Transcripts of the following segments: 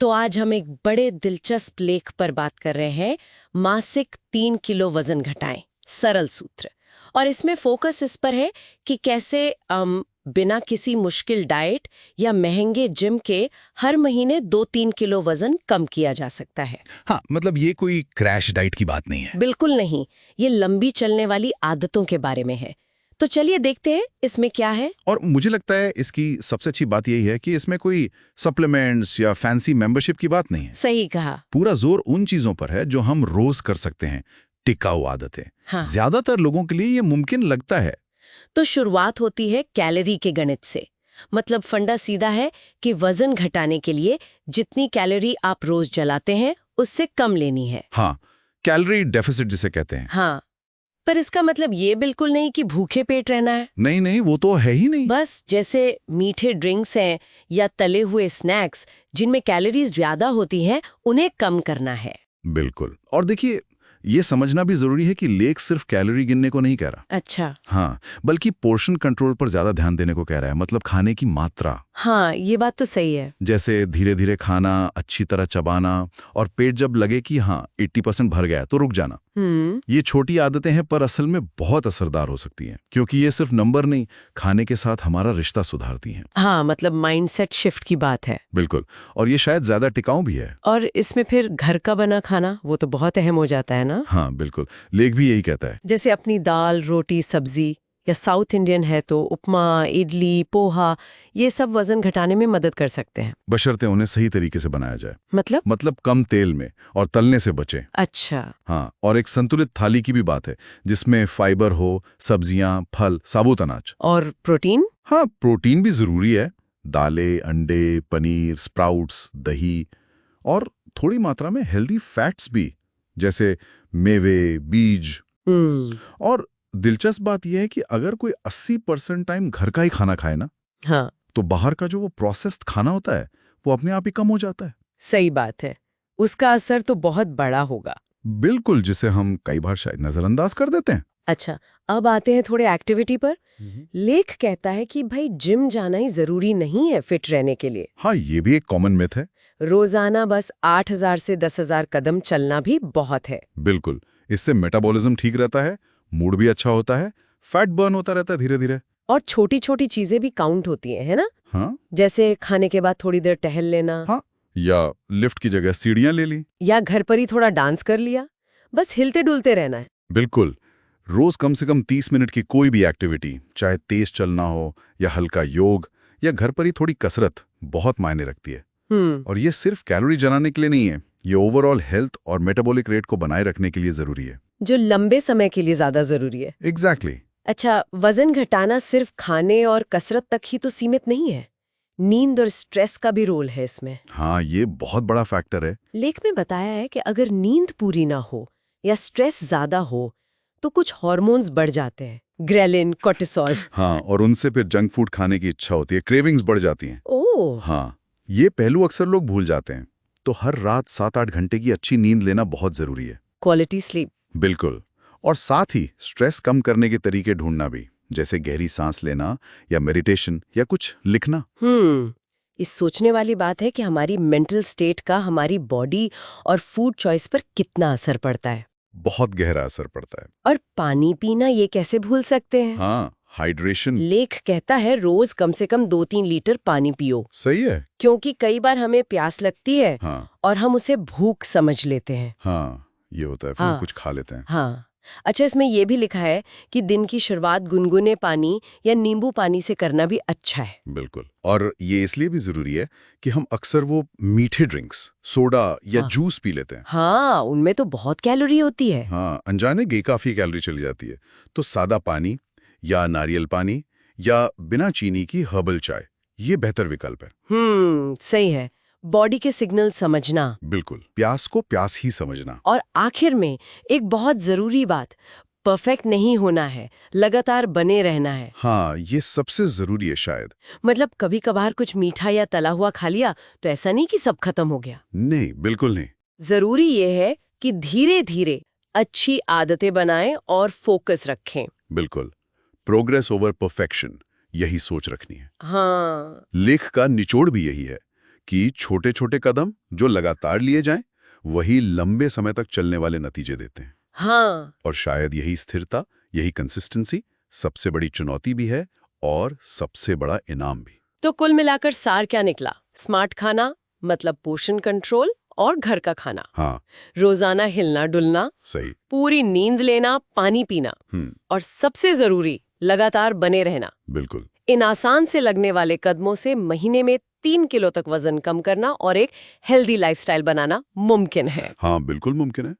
तो आज हम एक बड़े दिलचस्प लेख पर बात कर रहे हैं, मासिक 3 किलो वजन घटाएं, सरल सूत्र। और इसमें फोकस इस पर है कि कैसे बिना किसी मुश्किल डाइट या महंगे जिम के हर महीने 2-3 किलो वजन कम किया जा सकता है। हाँ, मतलब ये कोई क्रैश डाइट की बात नहीं है। बिल्कुल नहीं, ये लंबी चलने वाली आदतों के बारे में है। तो चलिए देखते हैं इसमें क्या है। और मुझे लगता है इसकी सबसे अच्छी बात यही है कि इसमें कोई सप्लीमेंट्स या फैंसी मेंबरशिप की बात नहीं है। सही कहा। पूरा जोर उन चीजों पर है जो हम रोज कर सकते हैं, टिकाऊ आदतें। हाँ। ज्यादातर लोगों के लिए ये मुमकिन लगता है। तो शुरुआत होती है कैलोरी के गणित से। मतलब फंडा सीधा है कि वजन घटाने के लिए जितनी कैलोरी आप रोज जलाते हैं उससे कम लेनी है। हाँ, कैलोरी डेफिसिट जिसे कहते हैं। हाँ, पर इसका मतलब ये बिल्कुल नहीं कि भूखे पेट रहना है। नहीं नहीं, वो तो है ही नहीं। बस जैसे मीठे ड्रिंक्स हैं या तले हुए स्नैक्स जिनमें कैलोरीज ज्यादा होती हैं, उन्हें कम करना है। बिल्कुल। और देखिए, ये समझना भी जरूरी है कि लेख सिर्फ कैलोरी गिनने को नहीं कह रहा। अच्छा। हाँ, बल्कि पोर्शन कंट्रोल पर ज्यादा ध्यान देने को कह रहा है, मतलब खाने की मात्रा। हाँ, ये बात तो सही है। जैसे धीरे धीरे खाना, अच्छी तरह चबाना, और पेट जब लगे कि हाँ 80% भर गया तो रुक जाना। ये छोटी आदतें हैं पर असल में बहुत असरदार हो सकती हैं, क्योंकि ये सिर्फ नंबर नहीं, खाने के साथ हमारा रिश्ता सुधारती हैं। हाँ, मतलब माइंडसेट शिफ्ट की बात है। बिल्कुल। और ये शायद ज्यादा टिकाऊ भी है। और इसमें फिर घर का बना खाना वो तो बहुत अहम हो जाता है ना। हाँ बिल्कुल, लेख भी यही कहता है। जैसे अपनी दाल, रोटी, सब्जी, या साउथ इंडियन है तो उपमा, इडली, पोहा, ये सब वजन घटाने में मदद कर सकते हैं। बशर्ते उन्हें सही तरीके से बनाया जाए। मतलब कम तेल में और तलने से बचे। अच्छा। हाँ, और एक संतुलित थाली की भी बात है, जिसमें फाइबर हो, सब्जियां, फल, साबुत अनाज। और प्रोटीन? हाँ, प्रोटीन भी जरूरी है। दालें, अंडे, पनीर, स्प्राउट्स, दही, और थोड़ी मात्रा में हेल्दी फैट्स भी, जैसे मेवे, बीज। और दिलचस्प बात यह है कि अगर कोई 80% टाइम घर का ही खाना खाए ना, हाँ, तो बाहर का जो वो प्रोसेस्ड खाना होता है वो अपने आप ही कम हो जाता है। सही बात है। उसका असर तो बहुत बड़ा होगा। बिल्कुल, जिसे हम कई बार शायद नजरअंदाज कर देते हैं। अच्छा, अब आते हैं थोड़े एक्टिविटी पर। लेख कहता है कि भाई जिम जाना ही जरूरी नहीं है फिट रहने के लिए। हाँ, ये भी एक कॉमन मिथ है। रोजाना बस 8,000 से 10,000 कदम चलना भी बहुत है। बिल्कुल, इससे मेटाबॉलिज्म ठीक रहता है, मूड भी अच्छा होता है, फैट बर्न होता रहता है धीरे धीरे। और छोटी छोटी चीजें भी काउंट होती हैं, है ना? हाँ, जैसे खाने के बाद थोड़ी देर टहल लेना। हाँ, या लिफ्ट की जगह सीढ़ियां ले ली। या घर पर ही थोड़ा डांस कर लिया। बस हिलते डुलते रहना है। बिल्कुल, रोज कम से कम 30 मिनट की कोई भी एक्टिविटी, चाहे तेज चलना हो या हल्का योग या घर पर ही थोड़ी कसरत, बहुत मायने रखती है। और ये सिर्फ कैलोरी जलाने के लिए नहीं है, ये ओवरऑल हेल्थ और मेटाबॉलिक रेट को बनाए रखने के लिए जरूरी है, जो लंबे समय के लिए ज्यादा जरूरी है। एग्जैक्टली। अच्छा, वजन घटाना सिर्फ खाने और कसरत तक ही तो सीमित नहीं है। नींद और स्ट्रेस का भी रोल है इसमें। हाँ, ये बहुत बड़ा फैक्टर है। लेख में बताया है कि अगर नींद पूरी ना हो या स्ट्रेस ज्यादा हो तो कुछ हार्मोन्स बढ़ जाते हैं, ग्रेलिन, कोर्टिसोल। हाँ, और उनसे फिर जंक फूड खाने की इच्छा होती है, क्रेविंग्स बढ़ जाती हैं। ओह। हाँ, ये पहलू अक्सर लोग भूल जाते हैं। तो हर रात 7-8 घंटे की अच्छी नींद लेना बहुत जरूरी है। Quality sleep. बिल्कुल। और साथ ही स्ट्रेस कम करने के तरीके ढूंढना भी, जैसे गहरी सांस लेना या मेडिटेशन या कुछ लिखना। इस सोचने वाली बात है कि हमारी मेंटल स्टेट का हमारी बॉडी और फूड चॉइस पर कितना असर पड़ता है। बहुत गहरा असर पड़ता है। और पानी पीना ये कैसे भूल सकते हैं? हाँ, हाइड्रेशन। लेख कहता है रोज कम से कम 2-3 लीटर पानी पियो। सही है। क्योंकि कई बार हमें प्यास लगती है। हाँ, और हम उसे भूख समझ लेते हैं। हाँ, ये होता है, फिर हाँ, कुछ खा लेते हैं। हाँ। अच्छा, इसमें यह भी लिखा है कि दिन की शुरुआत गुनगुने पानी या नींबू पानी से करना भी अच्छा है। बिल्कुल। और ये इसलिए भी जरूरी है कि हम अक्सर वो मीठे ड्रिंक्स, सोडा या जूस पी लेते हैं। हाँ, उनमें तो बहुत कैलोरी होती है। हाँ, अनजाने गई काफी कैलोरी चली जाती है। तो सादा पानी या नारियल पानी या बिना चीनी की हर्बल चाय, ये बेहतर विकल्प है। सही है। बॉडी के सिग्नल समझना। बिल्कुल, प्यास को प्यास ही समझना। और आखिर में एक बहुत जरूरी बात, परफेक्ट नहीं होना है, लगातार बने रहना है। हाँ, ये सबसे जरूरी है शायद। मतलब कभी कभार कुछ मीठा या तला हुआ खा लिया तो ऐसा नहीं कि सब खत्म हो गया। नहीं, बिल्कुल नहीं। जरूरी ये है कि धीरे धीरे अच्छी आदतें बनाएं और फोकस रखें। बिल्कुल, प्रोग्रेस ओवर परफेक्शन, यही सोच रखनी है। हाँ। लेख का निचोड़ भी यही है कि छोटे छोटे कदम जो लगातार लिए जाएं, वही लंबे समय तक चलने वाले नतीजे देते हैं। हाँ, और शायद यही स्थिरता, यही कंसिस्टेंसी सबसे बड़ी चुनौती भी है और सबसे बड़ा इनाम भी। तो कुल मिलाकर सार क्या निकला? स्मार्ट खाना मतलब पोषण कंट्रोल और घर का खाना, हाँ, रोजाना हिलना डुलना, सही। पूरी नींद लेना, पानी पीना और सबसे जरूरी लगातार बने रहना। बिल्कुल। इन आसान से लगने वाले कदमों से महीने में 3 किलो तक वजन कम करना और एक हेल्दी लाइफस्टाइल बनाना मुमकिन है। हाँ, बिल्कुल मुमकिन है।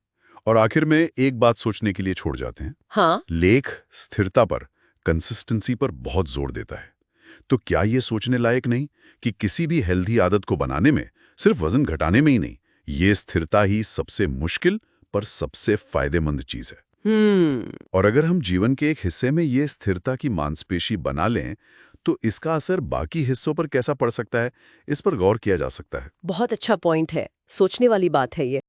और आखिर में एक बात सोचने के लिए छोड़ जाते हैं। हाँ, लेख स्थिरता पर, कंसिस्टेंसी पर बहुत जोर देता है। तो क्या ये सोचने लायक नहीं कि किसी भी हेल्दी आदत को बनाने में, सिर्फ वजन घटाने में ही नहीं, ये स्थिरता ही सबसे मुश्किल पर सबसे फायदेमंद चीज है। और अगर हम जीवन के एक हिस्से में ये स्थिरता की मांसपेशी बना लें, तो इसका असर बाकी हिस्सों पर कैसा पड़ सकता है, इस पर गौर किया जा सकता है। बहुत अच्छा पॉइंट है, सोचने वाली बात है ये।